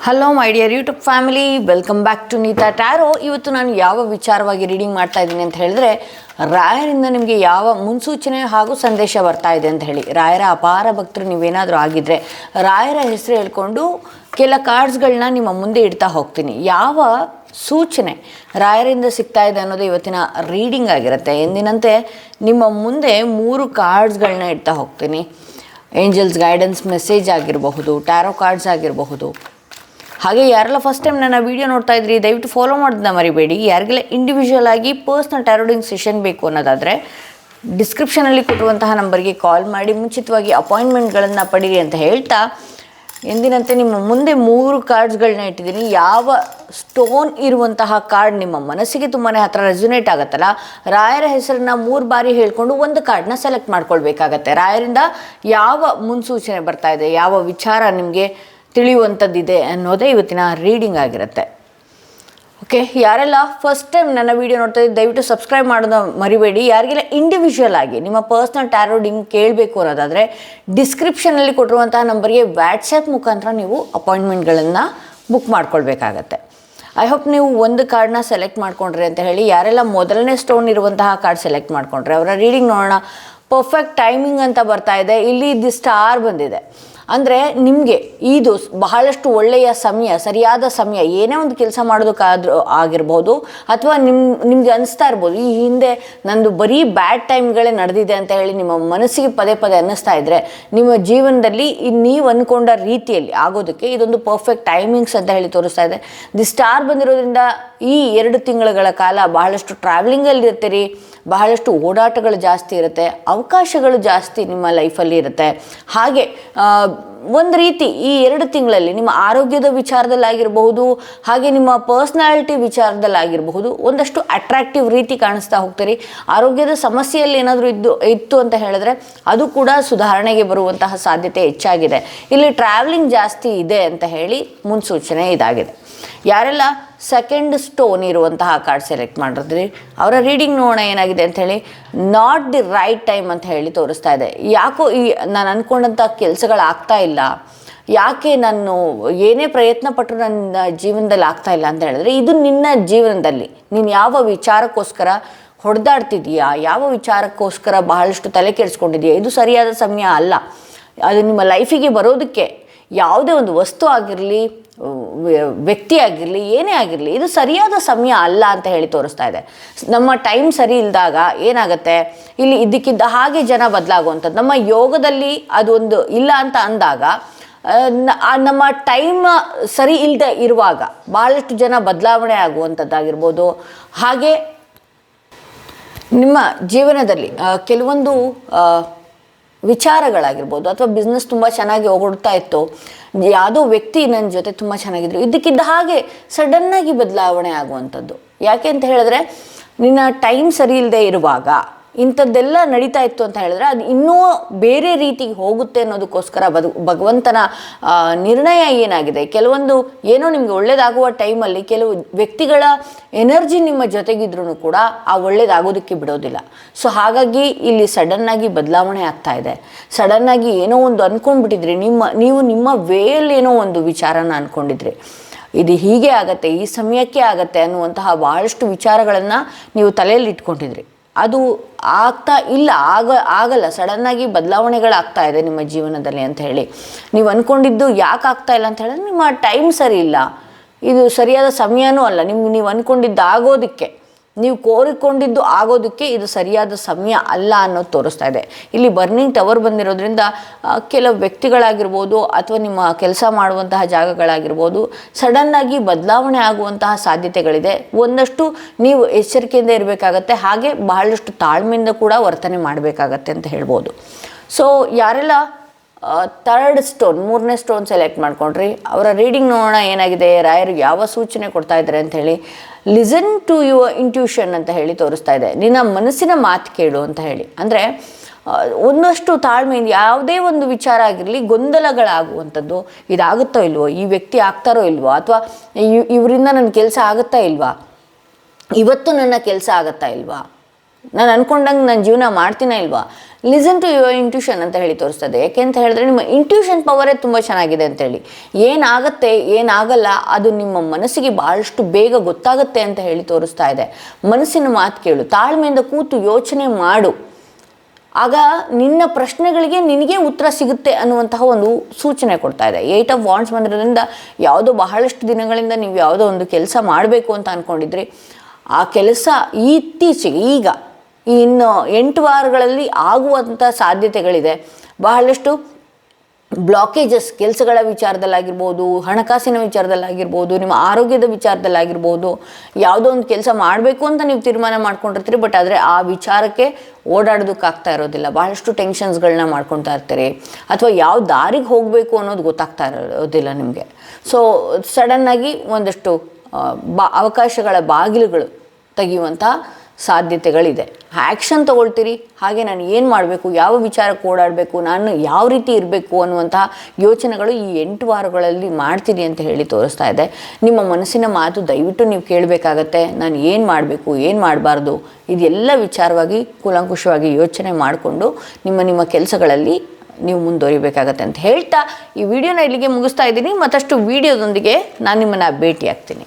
Hello my dear YouTube family, welcome back to Neeta tarot. ಇವತ್ತು ನಾನು ಯಾವ ವಿಚಾರವಾಗಿ ರೀಡಿಂಗ್ ಮಾಡ್ತಾ ಇದ್ದೀನಿ ಅಂತ ಹೇಳಿದ್ರೆ, ರಾಯರಿಂದ ನಿಮಗೆ ಯಾವ ಮುನ್ಸೂಚನೆ ಹಾಗೂ ಸಂದೇಶ ಬರ್ತಾ ಇದೆ ಅಂತ ಹೇಳಿ. ರಾಯರ ಅಪಾರ ಭಕ್ತರು ನೀವೇನಾದರೂ ಆಗಿದ್ದರೆ ರಾಯರ ಹೆಸರು ಹೇಳ್ಕೊಂಡು ಕೆಲ ಕಾರ್ಡ್ಸ್ಗಳನ್ನ ನಿಮ್ಮ ಮುಂದೆ ಇಡ್ತಾ ಹೋಗ್ತೀನಿ. ಯಾವ ಸೂಚನೆ ರಾಯರಿಂದ ಸಿಗ್ತಾ ಇದೆ ಅನ್ನೋದು ಇವತ್ತಿನ ರೀಡಿಂಗ್ ಆಗಿರುತ್ತೆ. ಎಂದಿನಂತೆ ನಿಮ್ಮ ಮುಂದೆ 3 ಕಾರ್ಡ್ಸ್ಗಳನ್ನ ಇಡ್ತಾ ಹೋಗ್ತೀನಿ. ಏಂಜಲ್ಸ್ ಗೈಡೆನ್ಸ್ ಮೆಸೇಜ್ ಆಗಿರಬಹುದು, ಟ್ಯಾರೋ ಕಾರ್ಡ್ಸ್ ಆಗಿರಬಹುದು. ಹಾಗೆ ಯಾರೆಲ್ಲ ಫಸ್ಟ್ ಟೈಮ್ ನನ್ನ ವೀಡಿಯೋ ನೋಡ್ತಾ ಇದ್ರಿ ದಯವಿಟ್ಟು ಫಾಲೋ ಮಾಡೋದನ್ನ ಮರಿಬೇಡಿ. ಯಾರಿಗೆಲ್ಲ ಇಂಡಿವಿಜುವಲ್ ಆಗಿ ಪರ್ಸ್ನಲ್ ಟ್ಯಾರೋಡಿಂಗ್ ಸೆಷನ್ ಬೇಕು ಅನ್ನೋದಾದರೆ ಡಿಸ್ಕ್ರಿಪ್ಷನಲ್ಲಿ ಕೊಟ್ಟಿರುವಂತಹ ನಂಬರ್ಗೆ ಕಾಲ್ ಮಾಡಿ ಮುಂಚಿತವಾಗಿ ಅಪಾಯಿಂಟ್ಮೆಂಟ್ಗಳನ್ನು ಪಡೀರಿ ಅಂತ ಹೇಳ್ತಾ, ಎಂದಿನಂತೆ ನಿಮ್ಮ ಮುಂದೆ 3 ಕಾರ್ಡ್ಸ್ಗಳನ್ನ ಇಟ್ಟಿದ್ದೀನಿ. ಯಾವ ಸ್ಟೋನ್ ಇರುವಂತಹ ಕಾರ್ಡ್ ನಿಮ್ಮ ಮನಸ್ಸಿಗೆ ತುಂಬಾ ಹತ್ತಿರ ರೆಸೊನೇಟ್ ಆಗುತ್ತಲ್ಲ, ರಾಯರ ಹೆಸರನ್ನ 3 ಬಾರಿ ಹೇಳ್ಕೊಂಡು ಒಂದು ಕಾರ್ಡ್ನ ಸೆಲೆಕ್ಟ್ ಮಾಡ್ಕೊಳ್ಬೇಕಾಗತ್ತೆ. ರಾಯರಿಂದ ಯಾವ ಮುನ್ಸೂಚನೆ ಬರ್ತಾ ಇದೆ, ಯಾವ ವಿಚಾರ ನಿಮಗೆ ತಿಳಿಯುವಂಥದ್ದಿದೆ ಅನ್ನೋದೇ ಇವತ್ತಿನ ರೀಡಿಂಗ್ ಆಗಿರುತ್ತೆ. ಓಕೆ, ಯಾರೆಲ್ಲ ಫಸ್ಟ್ ಟೈಮ್ ನನ್ನ ವೀಡಿಯೋ ನೋಡ್ತಾ ಇದ್ದು ದಯವಿಟ್ಟು ಸಬ್ಸ್ಕ್ರೈಬ್ ಮಾಡೋದು ಮರಿಬೇಡಿ. ಯಾರಿಗೆಲ್ಲ ಇಂಡಿವಿಜುವಲ್ ಆಗಿ ನಿಮ್ಮ ಪರ್ಸ್ನಲ್ ಟ್ಯಾರೋಡಿಂಗ್ ಕೇಳಬೇಕು ಅನ್ನೋದಾದರೆ ಡಿಸ್ಕ್ರಿಪ್ಷನಲ್ಲಿ ಕೊಟ್ಟಿರುವಂತಹ ನಂಬರ್ಗೆ ವ್ಯಾಟ್ಸಪ್ ಮುಖಾಂತರ ನೀವು ಅಪಾಯಿಂಟ್ಮೆಂಟ್ಗಳನ್ನು ಬುಕ್ ಮಾಡ್ಕೊಳ್ಬೇಕಾಗತ್ತೆ. ಐ ಹೋಪ್ ನೀವು ಒಂದು ಕಾರ್ಡ್ನ ಸೆಲೆಕ್ಟ್ ಮಾಡ್ಕೊಂಡ್ರಿ ಅಂತ ಹೇಳಿ. ಯಾರೆಲ್ಲ ಮೊದಲನೇ ಸ್ಟೋನ್ ಇರುವಂತಹ ಕಾರ್ಡ್ ಸೆಲೆಕ್ಟ್ ಮಾಡ್ಕೊಂಡ್ರೆ ಅವರ ರೀಡಿಂಗ್ ನೋಡೋಣ. ಪರ್ಫೆಕ್ಟ್ ಟೈಮಿಂಗ್ ಅಂತ ಬರ್ತಾ ಇದೆ. ಇಲ್ಲಿ ದಿ ಸ್ಟಾರ್ ಬಂದಿದೆ. ಅಂದರೆ ನಿಮಗೆ ಇದು ಬಹಳಷ್ಟು ಒಳ್ಳೆಯ ಸಮಯ, ಸರಿಯಾದ ಸಮಯ. ಏನೇ ಒಂದು ಕೆಲಸ ಮಾಡೋದಕ್ಕಾದ್ರೂ ಆಗಿರ್ಬೋದು, ಅಥವಾ ನಿಮಗೆ ಅನಿಸ್ತಾ ಇರ್ಬೋದು ಈ ಹಿಂದೆ ನಂದು ಬರೀ ಬ್ಯಾಡ್ ಟೈಮ್ಗಳೇ ನಡೆದಿದೆ ಅಂತ ಹೇಳಿ ನಿಮ್ಮ ಮನಸ್ಸಿಗೆ ಪದೇ ಪದೇ ಅನ್ನಿಸ್ತಾ ಇದ್ದರೆ, ನಿಮ್ಮ ಜೀವನದಲ್ಲಿ ನೀವು ಅಂದ್ಕೊಂಡ ರೀತಿಯಲ್ಲಿ ಆಗೋದಕ್ಕೆ ಇದೊಂದು ಪರ್ಫೆಕ್ಟ್ ಟೈಮಿಂಗ್ಸ್ ಅಂತ ಹೇಳಿ ತೋರಿಸ್ತಾ ಇದೆ. ದಿ ಸ್ಟಾರ್ ಬಂದಿರೋದ್ರಿಂದ ಈ 2 ತಿಂಗಳುಗಳ ಕಾಲ ಬಹಳಷ್ಟು ಟ್ರಾವೆಲಿಂಗಲ್ಲಿ ಇರ್ತೀರಿ, ಬಹಳಷ್ಟು ಓಡಾಟಗಳು ಜಾಸ್ತಿ ಇರುತ್ತೆ, ಅವಕಾಶಗಳು ಜಾಸ್ತಿ ನಿಮ್ಮ ಲೈಫಲ್ಲಿ ಇರುತ್ತೆ. ಹಾಗೆ ಒಂದು ರೀತಿ ಈ 2 ತಿಂಗಳಲ್ಲಿ ನಿಮ್ಮ ಆರೋಗ್ಯದ ವಿಚಾರದಲ್ಲಾಗಿರಬಹುದು, ಹಾಗೆ ನಿಮ್ಮ ಪರ್ಸ್ನಾಲಿಟಿ ವಿಚಾರದಲ್ಲಾಗಿರಬಹುದು ಒಂದಷ್ಟು ಅಟ್ರಾಕ್ಟಿವ್ ರೀತಿ ಕಾಣಿಸ್ತಾ ಹೋಗ್ತೀರಿ. ಆರೋಗ್ಯದ ಸಮಸ್ಯೆಯಲ್ಲಿ ಏನಾದರೂ ಇತ್ತು ಅಂತ ಹೇಳಿದ್ರೆ ಅದು ಕೂಡ ಸುಧಾರಣೆಗೆ ಬರುವಂತಹ ಸಾಧ್ಯತೆ ಹೆಚ್ಚಾಗಿದೆ. ಇಲ್ಲಿ ಟ್ರಾವೆಲಿಂಗ್ ಜಾಸ್ತಿ ಇದೆ ಅಂತ ಹೇಳಿ ಮುನ್ಸೂಚನೆ ಇದಾಗಿದೆ. ಯಾರೆಲ್ಲ ಸೆಕೆಂಡ್ ಸ್ಟೋನ್ ಇರುವಂತಹ ಕಾರ್ಡ್ ಸೆಲೆಕ್ಟ್ ಮಾಡಿದ್ರಿ ಅವರ ರೀಡಿಂಗ್ ನೋಡೋಣ ಏನಾಗಿದೆ ಅಂತ ಹೇಳಿ. ನಾಟ್ ದಿ ರೈಟ್ ಟೈಮ್ ಅಂತ ಹೇಳಿ ತೋರಿಸ್ತಾ ಇದೆ. ಯಾಕೋ ನಾನು ಅಂದ್ಕೊಂಡಂಥ ಕೆಲಸಗಳಾಗ್ತಾ ಇಲ್ಲ, ಯಾಕೆ ನಾನು ಏನೇ ಪ್ರಯತ್ನ ಪಟ್ಟರು ನನ್ನ ಜೀವನದಲ್ಲಿ ಆಗ್ತಾ ಇಲ್ಲ ಅಂತ ಹೇಳಿದ್ರೆ, ಇದು ನಿನ್ನ ಜೀವನದಲ್ಲಿ ನೀನು ಯಾವ ವಿಚಾರಕ್ಕೋಸ್ಕರ ಹೊಡೆದಾಡ್ತಿದೀಯಾ, ಯಾವ ವಿಚಾರಕ್ಕೋಸ್ಕರ ಬಹಳಷ್ಟು ತಲೆ ಕೆಡಿಸ್ಕೊಂಡಿದೆಯಾ, ಇದು ಸರಿಯಾದ ಸಮಯ ಅಲ್ಲ. ಅದು ನಿಮ್ಮ ಲೈಫಿಗೆ ಬರೋದಕ್ಕೆ ಯಾವುದೇ ಒಂದು ವಸ್ತು ಆಗಿರಲಿ, ವ್ಯಕ್ತಿ ಆಗಿರಲಿ, ಏನೇ ಆಗಿರಲಿ, ಇದು ಸರಿಯಾದ ಸಮಯ ಅಲ್ಲ ಅಂತ ಹೇಳಿ ತೋರಿಸ್ತಾ ಇದೆ. ನಮ್ಮ ಟೈಮ್ ಸರಿ ಇಲ್ಲದಾಗ ಏನಾಗುತ್ತೆ, ಇಲ್ಲಿ ಇದ್ದಕ್ಕಿದ್ದ ಹಾಗೆ ಜನ ಬದಲಾಗುವಂಥದ್ದು. ನಮ್ಮ ಯೋಗದಲ್ಲಿ ಅದೊಂದು ಇಲ್ಲ ಅಂತ ಅಂದಾಗ ನಮ್ಮ ಟೈಮ್ ಸರಿ ಇಲ್ಲದೆ ಇರುವಾಗ ಭಾಳಷ್ಟು ಜನ ಬದಲಾವಣೆ ಆಗುವಂಥದ್ದಾಗಿರ್ಬೋದು. ಹಾಗೆ ನಿಮ್ಮ ಜೀವನದಲ್ಲಿ ಕೆಲವೊಂದು ವಿಚಾರಗಳಾಗಿರ್ಬೋದು, ಅಥವಾ ಬಿಸ್ನೆಸ್ ತುಂಬ ಚೆನ್ನಾಗಿ ಓಡ್ತಾ ಇತ್ತು, ಯಾವುದೋ ವ್ಯಕ್ತಿ ನನ್ನ ಜೊತೆ ತುಂಬ ಚೆನ್ನಾಗಿದ್ರು, ಇದಕ್ಕಿದ್ದ ಹಾಗೆ ಸಡನ್ನಾಗಿ ಬದಲಾವಣೆ ಆಗುವಂಥದ್ದು. ಯಾಕೆ ಅಂತ ಹೇಳಿದ್ರೆ ನಿನ್ನ ಟೈಮ್ ಸರಿ ಇಲ್ಲದೆ ಇರುವಾಗ ಇಂಥದ್ದೆಲ್ಲ ನಡೀತಾ ಇತ್ತು ಅಂತ ಹೇಳಿದ್ರೆ ಅದು ಇನ್ನೂ ಬೇರೆ ರೀತಿಗೆ ಹೋಗುತ್ತೆ ಅನ್ನೋದಕ್ಕೋಸ್ಕರ ಭಗವಂತನ ನಿರ್ಣಯ ಏನಾಗಿದೆ. ಕೆಲವೊಂದು ಏನೋ ನಿಮಗೆ ಒಳ್ಳೇದಾಗುವ ಟೈಮಲ್ಲಿ ಕೆಲವು ವ್ಯಕ್ತಿಗಳ ಎನರ್ಜಿ ನಿಮ್ಮ ಜೊತೆಗಿದ್ರೂ ಕೂಡ ಆ ಒಳ್ಳೇದಾಗೋದಕ್ಕೆ ಬಿಡೋದಿಲ್ಲ. ಸೊ ಹಾಗಾಗಿ ಇಲ್ಲಿ ಸಡನ್ನಾಗಿ ಬದಲಾವಣೆ ಆಗ್ತಾ ಇದೆ. ಸಡನ್ನಾಗಿ ಏನೋ ಒಂದು ಅಂದ್ಕೊಂಡ್ಬಿಟ್ಟಿದ್ರಿ, ನೀವು ನಿಮ್ಮ ವೇಯಲ್ಲಿ ಏನೋ ಒಂದು ವಿಚಾರನ ಅಂದ್ಕೊಂಡಿದ್ರಿ, ಇದು ಹೀಗೆ ಆಗತ್ತೆ, ಈ ಸಮಯಕ್ಕೆ ಆಗತ್ತೆ ಅನ್ನುವಂತಹ ಭಾಳಷ್ಟು ವಿಚಾರಗಳನ್ನು ನೀವು ತಲೆಯಲ್ಲಿ ಇಟ್ಕೊಂಡಿದ್ರಿ. ಅದು ಆಗ್ತಾ ಇಲ್ಲ, ಆಗಲ್ಲ. ಸಡನ್ನಾಗಿ ಬದಲಾವಣೆಗಳಾಗ್ತಾ ಇದೆ ನಿಮ್ಮ ಜೀವನದಲ್ಲಿ ಅಂತ ಹೇಳಿ ನೀವು ಅಂದ್ಕೊಂಡಿದ್ದು ಯಾಕೆ ಆಗ್ತಾ ಇಲ್ಲ ಅಂತ ಹೇಳಿದ್ರೆ ನಿಮ್ಮ ಟೈಮ್ ಸರಿ ಇಲ್ಲ, ಇದು ಸರಿಯಾದ ಸಮಯನೂ ಅಲ್ಲ. ನೀವು ಅಂದ್ಕೊಂಡಿದ್ದು ಆಗೋದಕ್ಕೆ, ನೀವು ಕೋರಿಕೊಂಡಿದ್ದು ಆಗೋದಕ್ಕೆ ಇದು ಸರಿಯಾದ ಸಮಯ ಅಲ್ಲ ಅನ್ನೋದು ತೋರಿಸ್ತಾ ಇದೆ. ಇಲ್ಲಿ ಬರ್ನಿಂಗ್ ಟವರ್ ಬಂದಿರೋದ್ರಿಂದ ಕೆಲವು ವ್ಯಕ್ತಿಗಳಾಗಿರ್ಬೋದು, ಅಥವಾ ನಿಮ್ಮ ಕೆಲಸ ಮಾಡುವಂತಹ ಜಾಗಗಳಾಗಿರ್ಬೋದು ಸಡನ್ನಾಗಿ ಬದಲಾವಣೆ ಆಗುವಂತಹ ಸಾಧ್ಯತೆಗಳಿದೆ. ಒಂದಷ್ಟು ನೀವು ಎಚ್ಚರಿಕೆಯಿಂದ ಇರಬೇಕಾಗತ್ತೆ. ಹಾಗೆ ಬಹಳಷ್ಟು ತಾಳ್ಮೆಯಿಂದ ಕೂಡ ವರ್ತನೆ ಮಾಡಬೇಕಾಗತ್ತೆ ಅಂತ ಹೇಳ್ಬೋದು. ಸೊ ಯಾರೆಲ್ಲ ಥರ್ಡ್ ಸ್ಟೋನ್, 3ನೇ ಸ್ಟೋನ್ ಸೆಲೆಕ್ಟ್ ಮಾಡ್ಕೊಂಡ್ರಿ ಅವರ ರೀಡಿಂಗ್ ನೋಡೋಣ ಏನಾಗಿದೆ, ರಾಯರು ಯಾವ ಸೂಚನೆ ಕೊಡ್ತಾ ಇದ್ದಾರೆ ಅಂತ ಹೇಳಿ. ಲಿಸನ್ ಟು ಯುವರ್ ಇಂಟ್ಯೂಷನ್ ಅಂತ ಹೇಳಿ ತೋರಿಸ್ತಾ ಇದೆ. ನಿನ್ನ ಮನಸ್ಸಿನ ಮಾತು ಕೇಳು ಅಂತ ಹೇಳಿ. ಅಂದರೆ ಒಂದಷ್ಟು ತಾಳ್ಮೆಯಿಂದ ಯಾವುದೇ ಒಂದು ವಿಚಾರ ಆಗಿರಲಿ, ಗೊಂದಲಗಳಾಗುವಂಥದ್ದು, ಇದಾಗುತ್ತೋ ಇಲ್ವೋ, ಈ ವ್ಯಕ್ತಿ ಆಗ್ತಾರೋ ಇಲ್ವೋ, ಅಥವಾ ಇವರಿಂದ ನನ್ನ ಕೆಲಸ ಆಗುತ್ತಾ ಇಲ್ವಾ, ಇವತ್ತು ನನ್ನ ಕೆಲಸ ಆಗುತ್ತಾ ಇಲ್ವಾ, ನಾನು ಅಂದ್ಕೊಂಡಂಗೆ ನನ್ನ ಜೀವನ ಮಾಡ್ತೀನ ಇಲ್ವಾ? ಲಿಸನ್ ಟು ಯುವರ್ ಇಂಟ್ಯೂಷನ್ ಅಂತ ಹೇಳಿ ತೋರಿಸ್ತದೆ. ಯಾಕೆ ಅಂತ ಹೇಳಿದ್ರೆ ನಿಮ್ಮ ಇಂಟ್ಯೂಷನ್ ಪವರೇ ತುಂಬ ಚೆನ್ನಾಗಿದೆ ಅಂತೇಳಿ. ಏನಾಗುತ್ತೆ ಏನಾಗಲ್ಲ ಅದು ನಿಮ್ಮ ಮನಸ್ಸಿಗೆ ಭಾಳಷ್ಟು ಬೇಗ ಗೊತ್ತಾಗುತ್ತೆ ಅಂತ ಹೇಳಿ ತೋರಿಸ್ತಾ ಇದೆ. ಮನಸ್ಸಿನ ಮಾತು ಕೇಳು, ತಾಳ್ಮೆಯಿಂದ ಕೂತು ಯೋಚನೆ ಮಾಡು, ಆಗ ನಿನ್ನ ಪ್ರಶ್ನೆಗಳಿಗೆ ನಿನಗೆ ಉತ್ತರ ಸಿಗುತ್ತೆ ಅನ್ನುವಂತಹ ಒಂದು ಸೂಚನೆ ಕೊಡ್ತಾ ಇದೆ. 8 ಆಫ್ ವಾಂಡ್ಸ್ ಬಂದಿರೋದ್ರಿಂದ ಯಾವುದೋ ಬಹಳಷ್ಟು ದಿನಗಳಿಂದ ನೀವು ಯಾವುದೋ ಒಂದು ಕೆಲಸ ಮಾಡಬೇಕು ಅಂತ ಅಂದ್ಕೊಂಡಿದ್ರಿ, ಆ ಕೆಲಸ ಇತ್ತೀಚೆಗೆ ಈಗ ಇನ್ನು 8 ವಾರಗಳಲ್ಲಿ ಆಗುವಂಥ ಸಾಧ್ಯತೆಗಳಿದೆ. ಬಹಳಷ್ಟು ಬ್ಲಾಕೇಜಸ್ ಕೆಲಸಗಳ ವಿಚಾರದಲ್ಲಾಗಿರ್ಬೋದು, ಹಣಕಾಸಿನ ವಿಚಾರದಲ್ಲಾಗಿರ್ಬೋದು, ನಿಮ್ಮ ಆರೋಗ್ಯದ ವಿಚಾರದಲ್ಲಾಗಿರ್ಬೋದು, ಯಾವುದೋ ಒಂದು ಕೆಲಸ ಮಾಡಬೇಕು ಅಂತ ನೀವು ತೀರ್ಮಾನ ಮಾಡ್ಕೊಂಡಿರ್ತೀರಿ, ಬಟ್ ಆದರೆ ಆ ವಿಚಾರಕ್ಕೆ ಓಡಾಡೋದಕ್ಕಾಗ್ತಾ ಇರೋದಿಲ್ಲ. ಬಹಳಷ್ಟು ಟೆನ್ಷನ್ಸ್ಗಳನ್ನ ಮಾಡ್ಕೊತಾ ಇರ್ತೀರಿ, ಅಥವಾ ಯಾವ ದಾರಿಗೆ ಹೋಗಬೇಕು ಅನ್ನೋದು ಗೊತ್ತಾಗ್ತಾ ಇರೋದಿಲ್ಲ ನಿಮಗೆ. ಸೊ ಸಡನ್ನಾಗಿ ಒಂದಷ್ಟು ಅವಕಾಶಗಳ ಬಾಗಿಲುಗಳು ತೆಗೆಯುವಂಥ ಸಾಧ್ಯತೆಗಳಿದೆ. ಆ್ಯಕ್ಷನ್ ತೊಗೊಳ್ತೀರಿ. ಹಾಗೆ ನಾನು ಏನು ಮಾಡಬೇಕು, ಯಾವ ವಿಚಾರಕ್ಕೆ ಓಡಾಡಬೇಕು, ನಾನು ಯಾವ ರೀತಿ ಇರಬೇಕು ಅನ್ನುವಂತಹ ಯೋಚನೆಗಳು ಈ 8 ವಾರಗಳಲ್ಲಿ ಮಾಡ್ತೀನಿ ಅಂತ ಹೇಳಿ ತೋರಿಸ್ತಾ ಇದೆ. ನಿಮ್ಮ ಮನಸ್ಸಿನ ಮಾತು ದಯವಿಟ್ಟು ನೀವು ಕೇಳಬೇಕಾಗತ್ತೆ. ನಾನು ಏನು ಮಾಡಬೇಕು, ಏನು ಮಾಡಬಾರ್ದು, ಇದೆಲ್ಲ ವಿಚಾರವಾಗಿ ಕೂಲಂಕುಷವಾಗಿ ಯೋಚನೆ ಮಾಡಿಕೊಂಡು ನಿಮ್ಮ ಕೆಲಸಗಳಲ್ಲಿ ನೀವು ಮುಂದುವರಿಬೇಕಾಗತ್ತೆ ಅಂತ ಹೇಳ್ತಾ ಈ ವಿಡಿಯೋನ ಇಲ್ಲಿಗೆ ಮುಗಿಸ್ತಾ ಇದ್ದೀನಿ. ಮತ್ತಷ್ಟು ವಿಡಿಯೋದೊಂದಿಗೆ ನಾನು ನಿಮ್ಮನ್ನು ಭೇಟಿ ಆಗ್ತೀನಿ.